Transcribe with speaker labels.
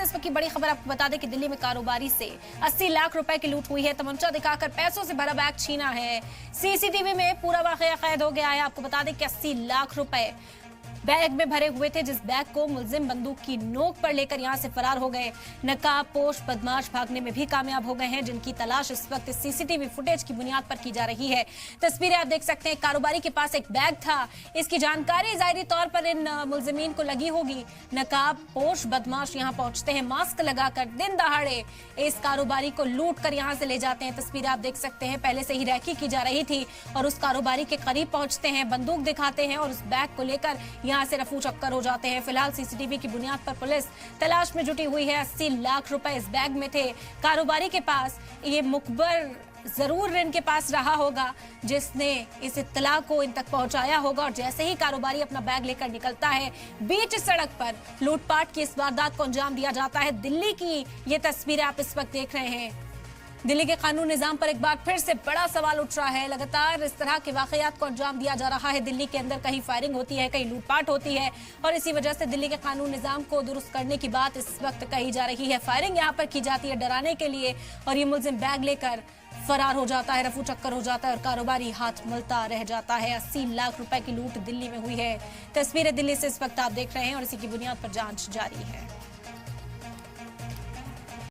Speaker 1: इस वक्त की बड़ी खबर आपको बता दें कि दिल्ली में कारोबारी से 80 लाख रुपए की लूट हुई है। तमंचा दिखाकर पैसों से भरा बैग छीना है। सीसीटीवी में पूरा वाकया कैद हो गया है। आपको बता दें कि 80 लाख रुपए बैग में भरे हुए थे, जिस बैग को मुलजिम बंदूक की नोक पर लेकर यहां से फरार हो गए। नकाबपोश बदमाश भागने में भी कामयाब हो गए हैं, जिनकी तलाश इस वक्त सीसीटीवी फुटेज की बुनियाद पर की जा रही है। तस्वीरें आप देख सकते हैं। कारोबारी के पास एक बैग था, इसकी जानकारी जाहिरी तौर पर इन मुलजिमीन को लगी होगी। नकाबपोश बदमाश यहां पहुंचते हैं, मास्क लगाकर दिन दहाड़े इस कारोबारी को लूट कर यहां से ले जाते हैं। तस्वीरें आप देख सकते हैं। पहले से ही रैकी की जा रही थी और उस कारोबारी के करीब पहुंचते हैं, बंदूक दिखाते हैं और उस बैग को लेकर यहां से रफू चक्कर हो जाते हैं। फिलहाल सीसीटीवी की बुनियाद पर पुलिस तलाश में जुटी हुई है। 80 लाख रुपए इस बैग में थे कारोबारी के पास। ये मुखबर जरूर इनके पास रहा होगा, जिसने इस इत्तला को इन तक पहुंचाया होगा। और जैसे ही कारोबारी अपना बैग लेकर निकलता है, बीच सड़क पर लूटपाट की इस वारदात को अंजाम दिया जाता है। दिल्ली की ये तस्वीरें आप इस वक्त देख रहे हैं। दिल्ली के कानून निजाम पर एक बार फिर से बड़ा सवाल उठ रहा है। लगातार इस तरह के वाकयात को अंजाम दिया जा रहा है। दिल्ली के अंदर कहीं फायरिंग होती है, कहीं लूटपाट होती है और इसी वजह से दिल्ली के कानून निजाम को दुरुस्त करने की बात इस वक्त कही जा रही है। फायरिंग यहाँ पर की जाती है डराने के लिए और ये मुलजिम बैग लेकर फरार हो जाता है, रफू चक्कर हो जाता है और कारोबारी हाथ मलता रह जाता है। 80 लाख रुपए की लूट दिल्ली में हुई है। तस्वीरें दिल्ली से इस वक्त आप देख रहे हैं और इसी की बुनियाद पर जांच जारी है।